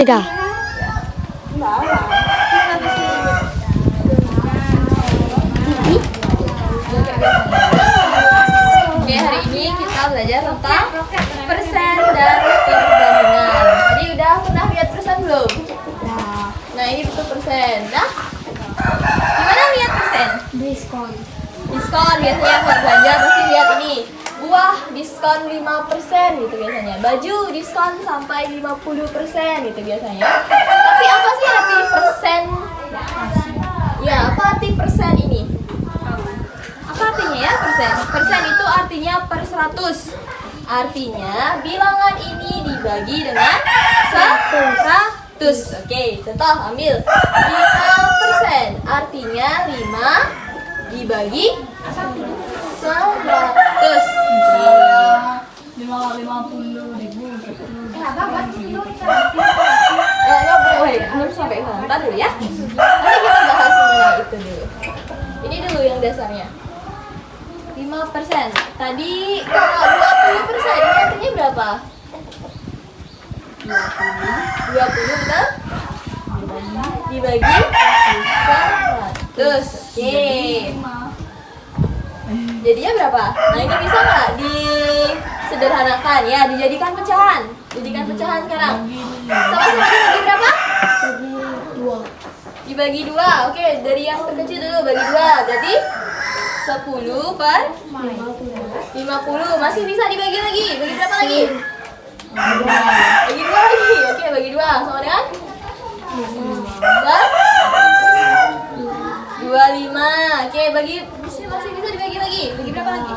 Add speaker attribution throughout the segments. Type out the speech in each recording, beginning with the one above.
Speaker 1: Dah.
Speaker 2: Oke, hari ini kita belajar tentang persen dan perbandingan. Tadi udah pernah lihat persen belum? Nah, ini bentuk persen. Nah, gimana lihat persen?
Speaker 1: Diskon.
Speaker 2: Diskon biasanya kalau belanja pasti lihat ini. Buah diskon 5% gitu biasanya. Baju diskon sampai 50% gitu biasanya. Tapi apa sih arti persen? Ya, apa arti persen ini? Apa artinya ya persen? Persen itu artinya per 100. Artinya bilangan ini dibagi dengan 100. Oke, contoh ambil 5%. Artinya 5 dibagi 100.
Speaker 3: 50.000.
Speaker 2: Belum sampai sana. Ntar dulu ya. Nanti kita bahas mengenai itu dulu. Ini dulu yang dasarnya. 5%. Tadi kalau 20% ini artinya berapa? 20 betul? Dibagi 100. Oke. Jadinya berapa? Nah, ini bisa nggak disederhanakan ya, dijadikan pecahan. Jadikan pecahan sekarang. Sama-sama dibagi berapa? Dibagi 2. Oke, dari yang terkecil dulu bagi 2. Jadi 10 per 50. Masih bisa dibagi lagi. Bagi berapa lagi? Bagi 2 lagi. Oke, bagi 2. Sama dengan? 25. Oke, bagi masih bisa dibagi lagi. Bagi berapa lagi?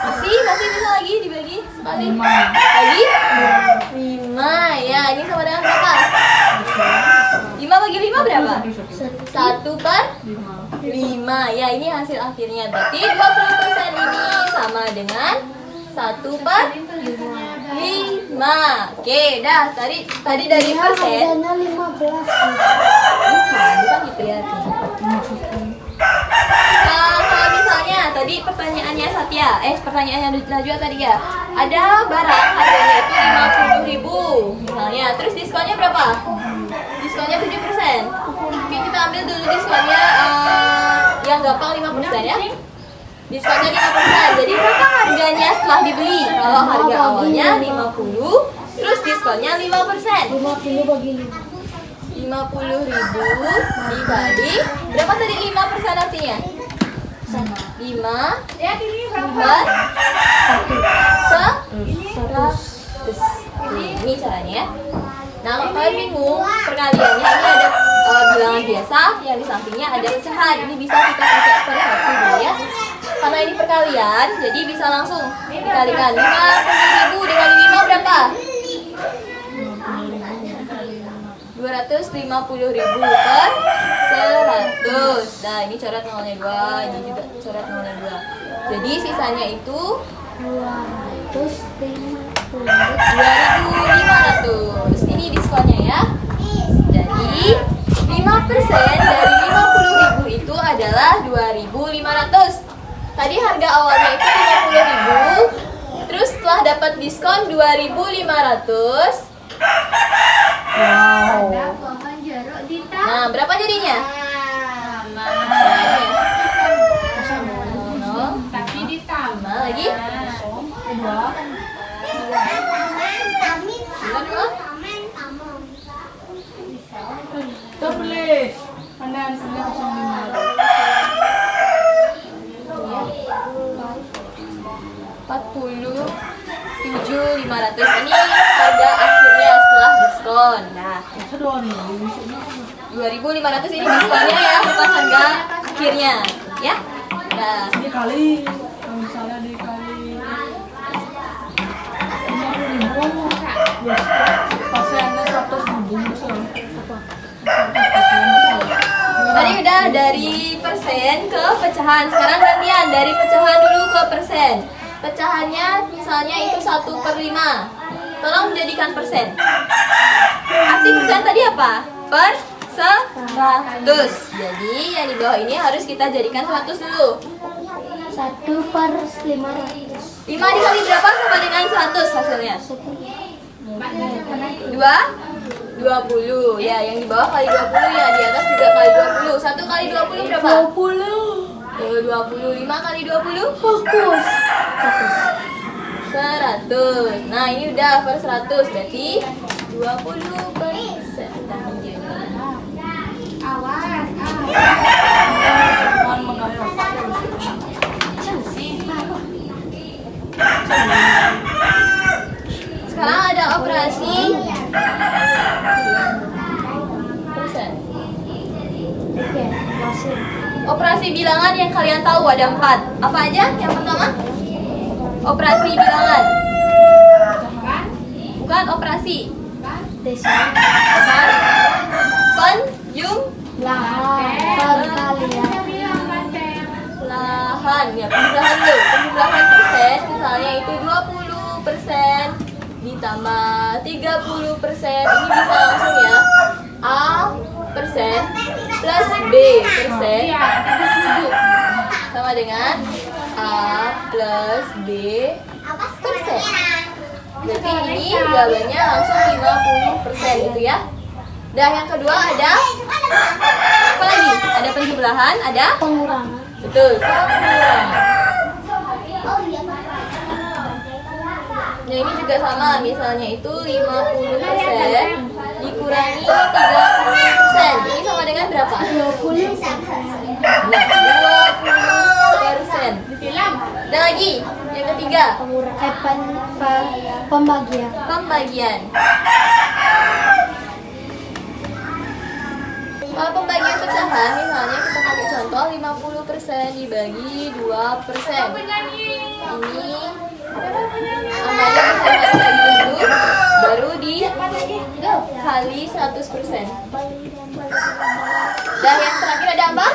Speaker 2: Masih bisa lagi dibagi sekali. Bagi 5. Ya, ini sama dengan berapa? 5 bagi 5 berapa? 1 per 5. Ya, ini hasil akhirnya. Berarti 20% ini sama dengan 1 per 5. Oke, dah. Tadi dari persen.
Speaker 1: Harganya 15.
Speaker 2: Bukan gitu ya. Kalau misalnya tadi pertanyaannya Satya, pertanyaannya Najwa tadi ya, ada barang harganya itu 50.000 misalnya, terus diskonnya berapa? Diskonnya 7%. Oke, kita ambil dulu diskonnya yang gampang 5% ya. Diskonnya 5%. Jadi berapa harganya setelah dibeli? Kalau harga awalnya 50, terus diskonnya 5%.
Speaker 1: 50 bagi
Speaker 2: 50.000 dibagi berapa tadi 5% artinya? 5 per 100. Ini caranya ya. Nah, kalau kalian bingung perkaliannya, ini ada bilangan biasa yang di sampingnya ada pecahan. Ini bisa kita pakai per 1 dulu ya. Karena ini perkalian, jadi bisa langsung dikalikan. 50.000 dikali 5 berapa? 250.000 per 100. Nah, ini coret nolnya 2, ini juga coret nolnya 2. Jadi sisanya itu 2.500. Ini diskonnya ya. Jadi 5% dari 50.000 itu adalah 2.500. Tadi harga awalnya itu 50.000. Terus setelah dapat diskon 2.500. Wow. Nah, berapa jadinya?
Speaker 3: Tapi ditambah
Speaker 2: Lagi?
Speaker 3: 2. Boleh. Kanan sini 05.
Speaker 2: 47.500. Ini harga akhirnya setelah diskon. Nah, 2.500 ini diskonnya ya, bukan harga akhirnya, ya. Nah,
Speaker 3: Dikali, kalau misalnya dikali 50.000, persennya 100.000.
Speaker 2: tadi udah dari persen ke pecahan. Sekarang gantian dari pecahan dulu ke persen. Pecahannya misalnya itu 1/5. Tolong jadikan persen. Arti persen tadi apa? Per 100. Jadi yang di bawah ini harus kita jadikan 100 dulu.
Speaker 1: 1 per 500.
Speaker 2: 5 dikali berapa sama dengan 100 hasilnya? 2 20. Ya, yang di bawah kali 20, ya di atas juga kali 20. 1 kali 20 berapa? 20. 5 kali 20?
Speaker 1: Fokus.
Speaker 2: 100. Nah, ini udah per 100, berarti 20%.
Speaker 3: Mohon mengalir.
Speaker 2: Sekarang ada operasi persen.
Speaker 1: Oke, masih.
Speaker 2: Operasi bilangan yang kalian tahu ada 4. Apa aja? Yang pertama? Operasi bilangan. Bukan operasi.
Speaker 1: Desa.
Speaker 2: Bukan. Penjumlahan. Ya, penjumlahan dulu. Penjumlahan persen, misalnya itu 20% ditambah 30%. Ini bisa langsung ya. A persen plus B persen sama dengan A plus B persen. Berarti ini jawabannya langsung 50% gitu ya. Dan yang kedua ada apa lagi? Ada penjumlahan, ada
Speaker 1: Pengurangan.
Speaker 2: betul, pengurangan. Nah, ini juga sama, misalnya itu 50% dikurangi 30%. Ini sama dengan berapa?
Speaker 1: 20%.
Speaker 2: Nah, 20%. Dan lagi, yang ketiga,
Speaker 1: Pembagian.
Speaker 2: pembagian. Kalau pembagian pecahan, misalnya kita pakai contoh 50% dibagi 2%. Ini angkanya bisa dibagi dulu, baru dikali 100%. Dan yang terakhir ada apa?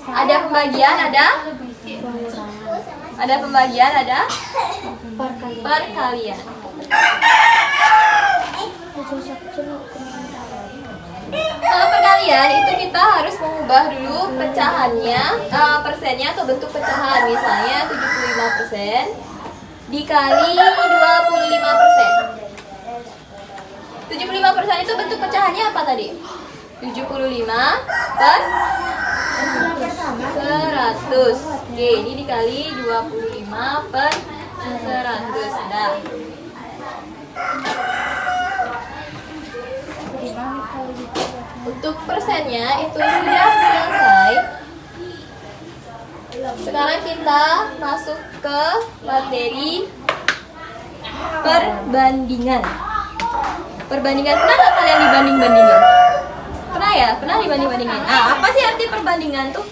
Speaker 2: Ada pembagian, ada pembagian, ada perkalian. Kalau perkalian itu kita harus mengubah dulu pecahannya, persennya ke bentuk pecahan. Misalnya 75% dikali 25%. 75% itu bentuk pecahannya apa tadi? 75 per 100. Oke, ini dikali 25 per 100. Nah, untuk persennya itu sudah selesai. Sekarang kita masuk ke materi perbandingan. Perbandingan, pernah nggak kalian dibanding-bandingin? Pernah ya? Pernah dibanding-bandingin? Nah, apa sih arti perbandingan tuh?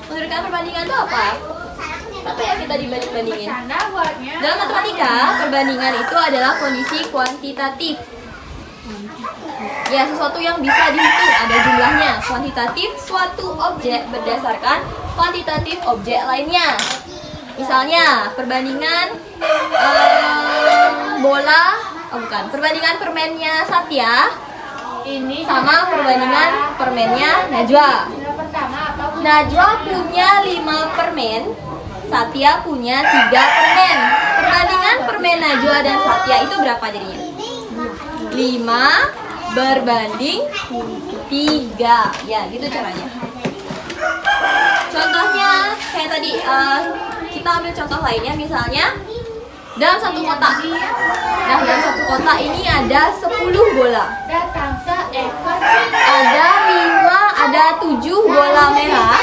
Speaker 2: Menurut kalian perbandingan tuh apa? Apa ya kita dibanding-bandingin? Dalam matematika, perbandingan itu adalah kondisi kuantitatif. Ya, sesuatu yang bisa dihitung, ada jumlahnya. Kuantitatif suatu objek berdasarkan kuantitatif objek lainnya. Misalnya, perbandingan perbandingan permennya Satya sama perbandingan permennya Najwa. Najwa punya 5 permen, Satya punya 3 permen. Perbandingan permen Najwa dan Satya itu berapa jadinya? 5 berbanding 3. Ya, gitu caranya. Contohnya kayak tadi, kita ambil contoh lainnya, misalnya dalam satu kotak. Nah, dalam satu kotak ini ada 10 bola. Ada 7 bola merah.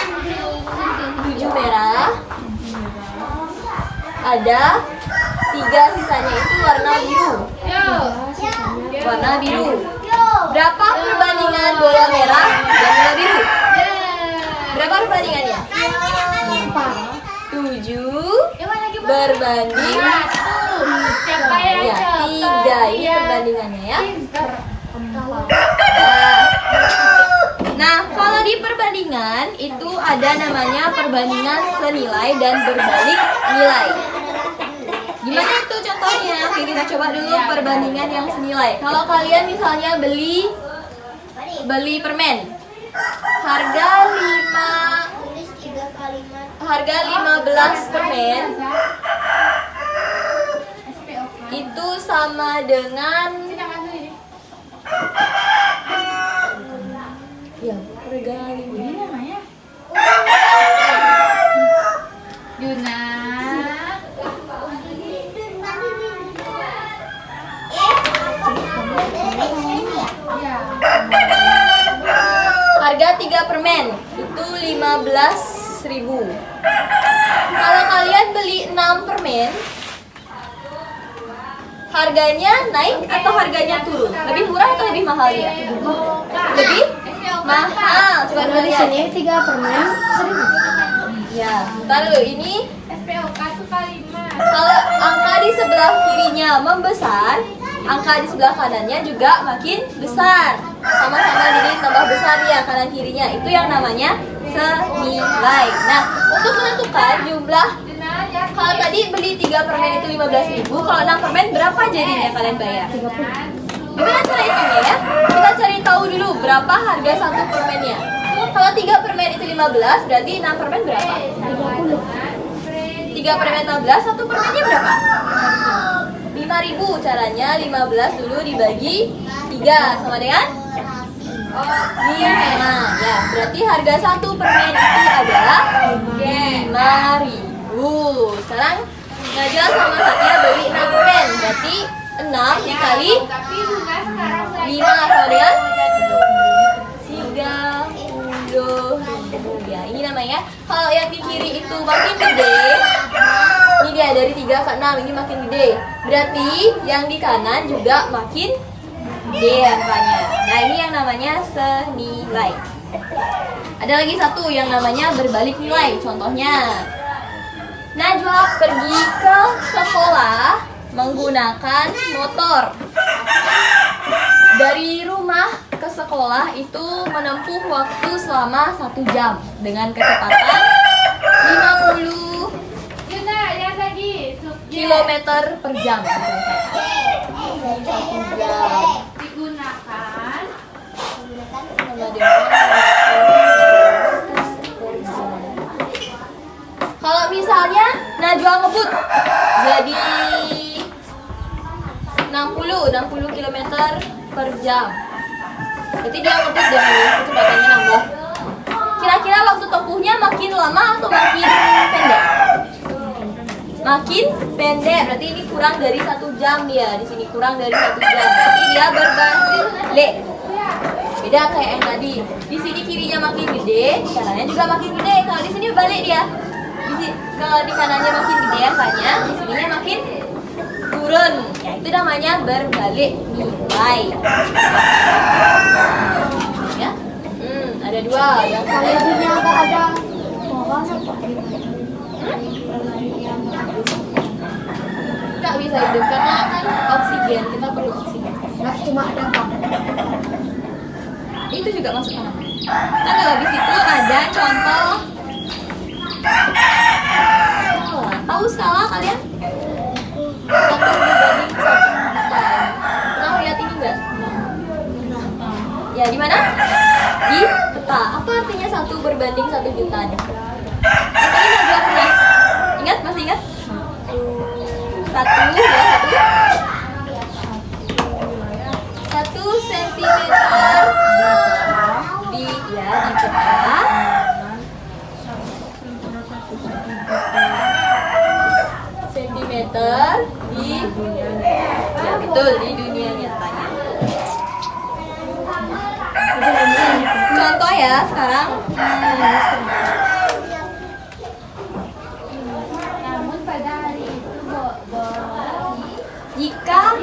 Speaker 2: 7 merah. Ada 3 sisanya itu warna biru. Warna biru. Berapa perbandingan bola merah dan bola biru? Berapa perbandingannya? 7 berbanding ya 3. Ini perbandingannya ya. Nah, kalau di perbandingan itu ada namanya perbandingan senilai dan berbalik nilai. Gimana itu contohnya? Oke, kita coba dulu perbandingan yang senilai. Kalau kalian misalnya beli permen, harga 15 permen itu itu sama dengan ya harga
Speaker 3: Ini namanya Yuna. Ya.
Speaker 2: harga 3 permen itu 15.000. Kalau kalian beli 6 permen, harganya naik atau harganya turun? Lebih murah atau lebih mahal ya? Lebih mahal. Coba
Speaker 1: Kalau di
Speaker 2: lihat.
Speaker 1: sini 3 permen 1.000.
Speaker 2: Ya, bentar dulu. Ini
Speaker 3: SPOK itu kalimat.
Speaker 2: kalau angka di sebelah kirinya membesar, angka di sebelah kanannya juga makin besar. Sama-sama jadi tambah besar ya kanan kirinya. Itu yang namanya senilai. Nah, untuk menentukan jumlah, kalau tadi beli 3 permen itu 15.000, kalau 6 permen berapa jadinya kalian bayar?
Speaker 1: 30.
Speaker 2: Gimana cara hitungnya ya? Kita cari tahu dulu berapa harga 1 permennya. Kalau 3 permen itu 15, berarti 6 permen berapa?
Speaker 1: 30.
Speaker 2: 3 permen 15, 1 permennya berapa? 5.000. Caranya 15 dulu dibagi 3 sama dengan 5. Ya, berarti harga 1 permen itu adalah 5.000. Sekarang Najwa sama Satya beli 6 permen, berarti 6 dikali
Speaker 3: Tapi bunga sekarang
Speaker 2: 5 sama dengan 30.000 ya. Ini namanya, kalau yang di kiri itu makin gede, ini dia dari 3 ke 6, ini makin gede. Berarti yang di kanan juga makin gede angkanya. Nah, ini yang namanya senilai. Ada lagi satu yang namanya berbalik nilai. Contohnya, Najwa pergi ke sekolah menggunakan motor. Dari rumah ke sekolah itu menempuh waktu selama 1 jam dengan kecepatan 50
Speaker 3: Yuna, lihat lagi.
Speaker 2: kilometer per jam. 1 jam.
Speaker 3: Digunakan.
Speaker 2: Kalau misalnya Najwa ngebut jadi 60 km per jam. Berarti dia ngebut dengan kecepatannya nambah. Kira-kira waktu tempuhnya makin lama atau makin pendek? Makin pendek. Berarti ini kurang dari 1 jam dia. Di sini kurang dari 1 jam. Berarti dia berbalik. Beda kayak yang tadi. Di sini kirinya makin gede, di kanannya juga makin gede. Kalau di sini balik dia. Kalau di kanannya makin gede angkanya, di sininya makin turun. Ya, itu namanya berbalik nilai. Ya. Ada 2 yang
Speaker 1: Kalau
Speaker 2: kalian
Speaker 1: ibunya agak ada pohon apa?
Speaker 2: nggak bisa hidup karena kan oksigen, kita perlu oksigen.
Speaker 1: Nggak cuma ada apa?
Speaker 2: Itu juga masuk apa? Nah, kalau di situ ada contoh skala. Tahu skala kalian? 1 berbanding 1 juta. Pernah lihat ini enggak? Ya, di mana? Di peta. Apa artinya 1 berbanding 1 juta? Ini Najwa pernah. Ingat? Masih ingat? 1 sentimeter di peta. Sentimeter di ya betul di dunia nyatanya. Contoh ya sekarang.
Speaker 3: Namun pada hari itu
Speaker 2: Jika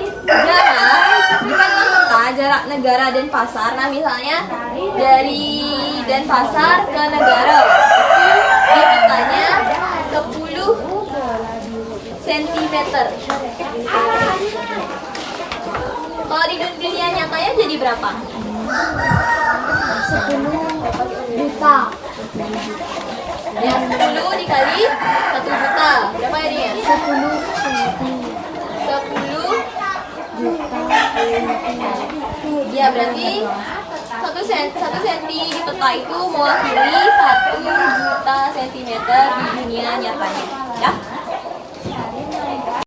Speaker 2: jarak negara dan pasar, nah misalnya dari Denpasar ke negara itu di petanya 10 cm. Kalau di dunia nyatanya jadi berapa?
Speaker 1: 10 juta.
Speaker 2: Ya 10 dikali 1 juta. Berapa ya dia?
Speaker 1: 10 senti.
Speaker 2: 10
Speaker 1: Juta.
Speaker 2: ya berarti 1 senti di peta itu mewakili 1 juta sentimeter di dunia nyatanya. Ya.